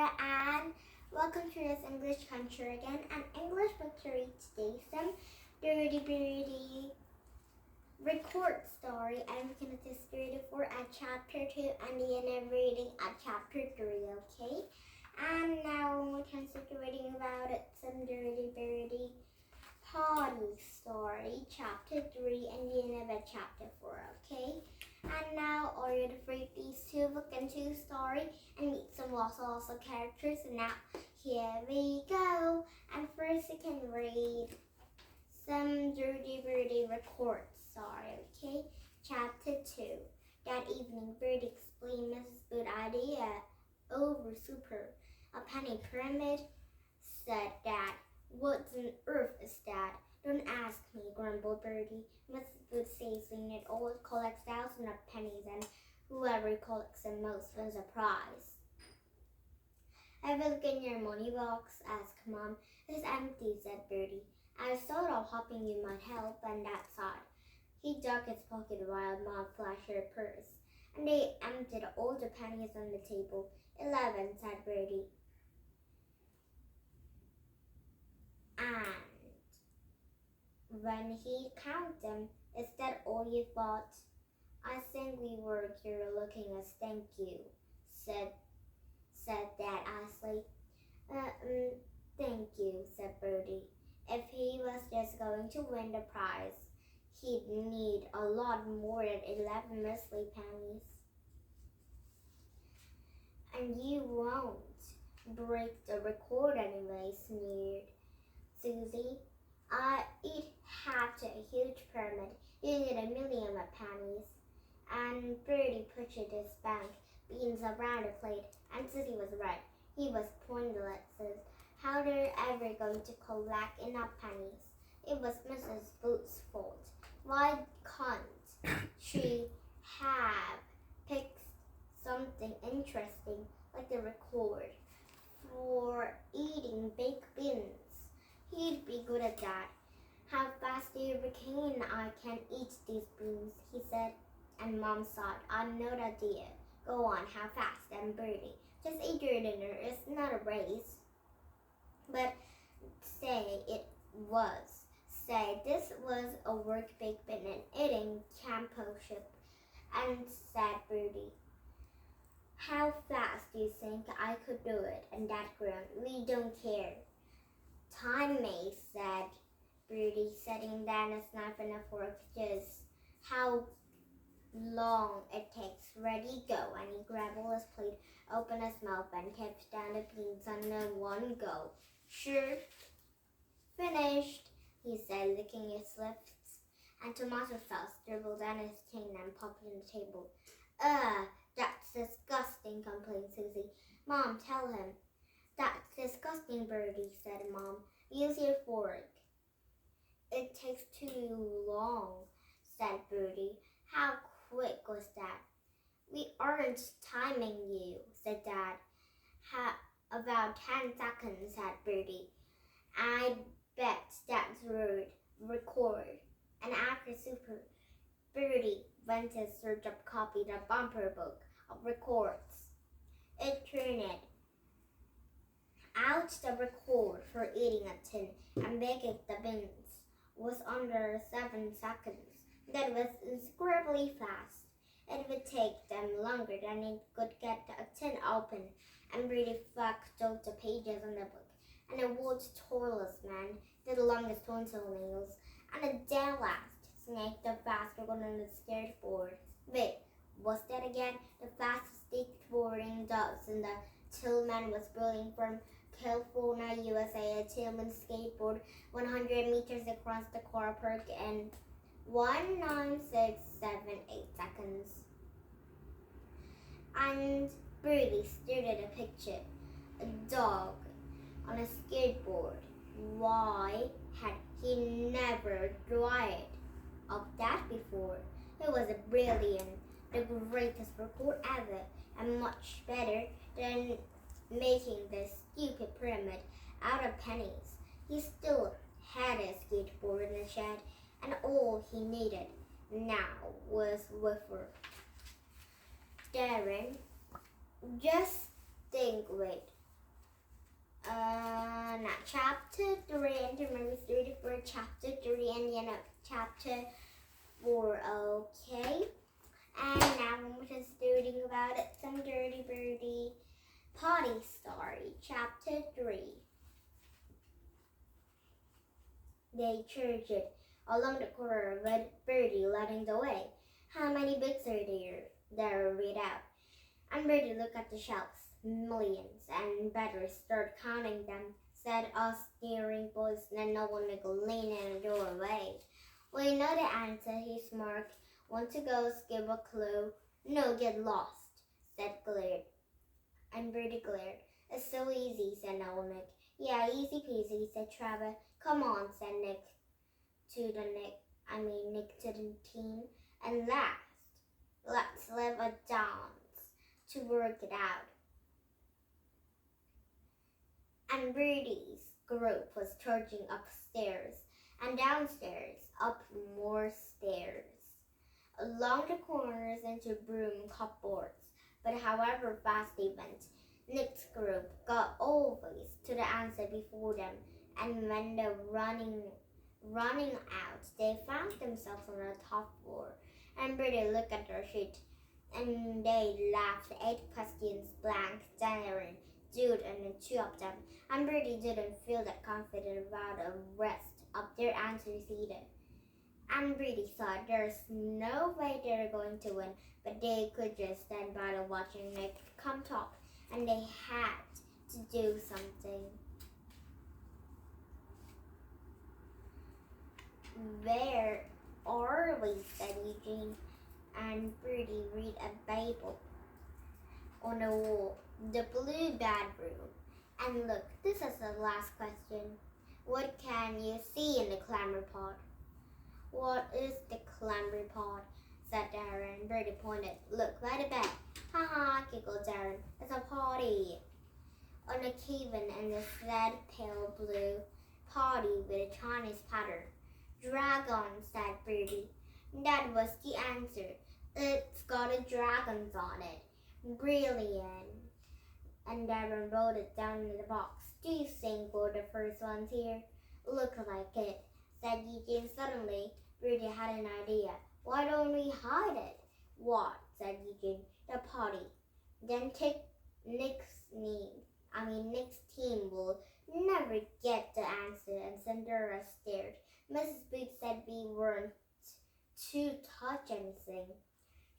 Sarah, and welcome to this English Country again. An English book to read today, some Dirty Birdie record story. I'm looking at this Dirty 4 at chapter 2 and the end of reading at chapter 3, okay? And now we're going to reading about it, some Dirty Birdie potty story, chapter 3 and the end of it, chapter 4, okay? And now are you free please to look into the story and meet some also characters. And now here we go. And first you can read some Dirty Birdie record story, okay? Chapter 2. That evening, Bertie explained Mrs. Good idea over super. A penny pyramid, said Dad. What on earth is that? Don't ask me, grumbled Bertie. Mrs. Good says it always collects thousands of pennies, and whoever collects the most wins a prize. Have a look in your money box, asked Mom. It's empty, said Bertie. I thought of hoping you might help, and Dad sighed. He dug his pocket while Mom flashed her purse, and they emptied all the pennies on the table. 11, said Bertie. And when he counted them, is that all you thought? I think we were here looking as thank you, said Dad icily. Thank you, said Bertie. If he was just going to win the prize, he'd need a lot more than 11 measly pennies. And you won't break the record anyway, sneered Susie. It had a huge pyramid. You need 1,000,000 of pennies. And Bertie pushed his bank beans around the plate, and Susie was right. He was pointless. How they're ever going to collect enough pennies? It was Mrs. Booth's fault. Why can't she have picked something interesting like the record for eating baked beans? He'd be good at that. How fast do you reckon I can eat these beans? He said, and Mom sighed. I know the idea. Go on, how fast? And Bertie, just eat your dinner. It's not a race. But say this was a work baked bean and eating championship. And said Bertie, how fast do you think I could do it? And Dad groaned. We don't care. Time may, said Bertie, setting down his knife and a fork. Just how long it takes. Ready, go. And he grabbed his plate, opened his mouth, and kept down the beans on one go. Sure. Finished, he said, licking his lips. And tomato sauce dribbled down his chin and popped on the table. That's disgusting, complained Susie. Mom, tell him. That's disgusting, Bertie, said Mom. Use your fork. It takes too long, said Bertie. How quick was that? We aren't timing you, said Dad. About 10 seconds, said Bertie. I bet that's rude. Record. And after supper, Bertie went to search up copy the bumper book of records. It turned out the record for eating a tin and baking the beans was under 7 seconds. That was incredibly fast. It would take them longer than it could get a tin open, and Bertie flicked out the pages on the book. And the world's tallest man did the longest toenails, and the dead last snake the faster one on the skateboard. Wait, what's that again? The fastest skateboarding dogs, and the Tillman was building from California, USA. A Tillman skateboard 100 meters across the car park in 1.9678 seconds. And Bertie stared at a picture. A dog on a skateboard. Why had he never tried of that before? It was brilliant, the greatest record ever, and much better than making the stupid pyramid out of pennies. He still had a skateboard in the shed, and all he needed now was Whiffer. Darren, just think, wait, Not chapter 3, and remember 34, chapter 3, and then chapter 4, okay? And now we're just reading about it, some Dirty Birdie potty story, chapter 3. They charged along the corridor with Bertie leading the way. How many books are there? There read out. And Bertie looked at the shelves. Millions, and better start counting them, said a sneering voice, and no one would lean in the doorway. We know the answer, he smirked. Want to go, give a clue? No, get lost, said Glared. And Bertie glared. It's so easy, said Nick. Yeah, easy peasy, said Trevor. Come on, said Nick to the team. And let's live a dance to work it out. And Bertie's group was charging upstairs and downstairs, up more stairs, along the corners into broom cupboards. But however fast they went, Nick's group got always to the answer before them, and when they're running out, they found themselves on the top floor. And Bertie looked at their sheet, and they laughed 8 questions blank, Darren, Jude, and the 2 of them. And Bertie didn't feel that confident about the rest of their answers either. And Bertie thought there's no way they're going to win, but they could just stand by and watching Nick come top, and they had to do something. Where are we? Said Eugene, and Bertie read a Bible on the wall, the blue bedroom. And look, this is the last question. What can you see in the clamor pot? What is the clamor pot? Said Darren. Bertie pointed. Look, by the bed. Ha ha, giggled Darren. It's a potty. On a cabin in the sad pale blue potty with a Chinese pattern. Dragon, said Bertie. That was the answer. It's got a dragons on it. Brilliant. And Darren wrote it down in the box. Do you think we're the first ones here? Look like it, said Eugene suddenly. Bertie had an idea. Why don't we hide it? What? Said Eugene. The potty. Then take Nick's team will never get the answer. And Cinderella stared. Mrs. Booth said we weren't to touch anything.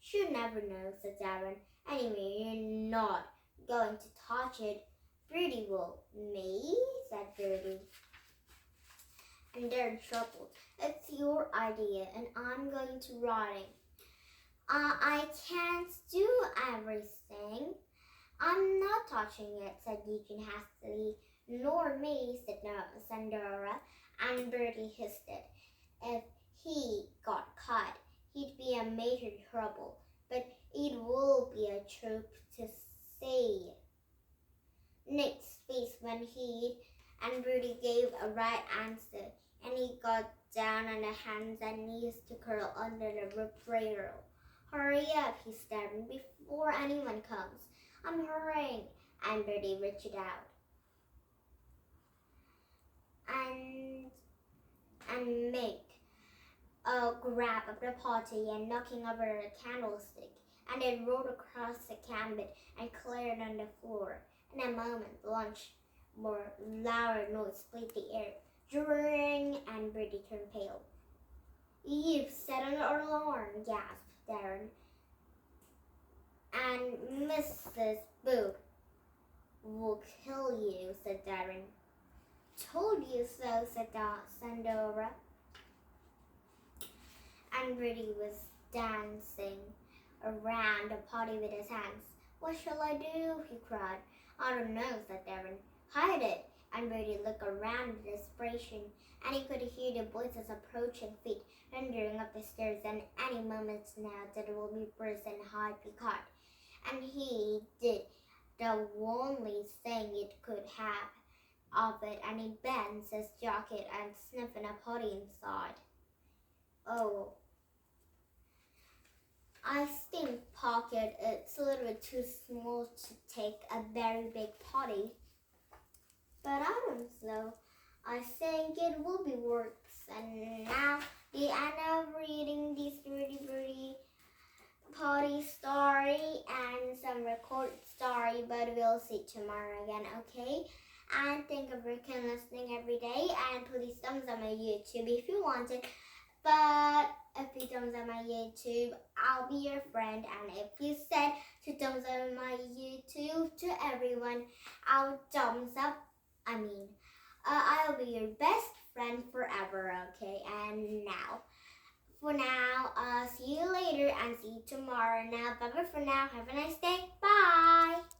She'll never know, said Darren. Anyway, you're not going to touch it. Bertie will. Me? Said Bertie. And they're troubled. It's your idea, and I'm going to write it. I can't do everything. I'm not touching it, said Eugene hastily. Nor me, said Cinderella, and Bertie hissed it. If he got caught, he'd be in major trouble, but it will be a troop to see. Nick's face when he and Bertie gave a right answer, and he got down on his hands and knees to curl under the roof rail. Hurry up, he stammered, before anyone comes. I'm hurrying, and Bertie reached out and make a grab of the potty and knocking over a candlestick, and it rolled across the gambit and cleared on the floor. In a moment, lunch more louder noise split the air. Dring, and Bertie turned pale. You've set an alarm, gasped Darren. And Mrs. Booth will kill you, said Darren. Told you so, said Cinderella. And Bertie was dancing around the potty with his hands. What shall I do? He cried. I don't know, said Darren. Hide it. And Bertie looked around in desperation, and he could hear the voices approaching, feet rendering up the stairs, and any moment now that it will be burst and hide be caught. And he did the only thing it could have of it, and he bends his jacket and sniffing a potty inside. Oh, I think pocket it's a little bit too small to take a very big potty. but I don't know. I think it will be works. And now the end of reading this Bertie potty story and some record story, but we'll see tomorrow again, okay? And thank you for listening every day, and please thumbs up my YouTube if you want it. But if you thumbs up my YouTube, I'll be your friend. And if you said to thumbs up my YouTube to everyone, I'll thumbs up. I'll be your best friend forever, okay? And now, for now, see you later and see you tomorrow. Now, bye bye for now. Have a nice day. Bye.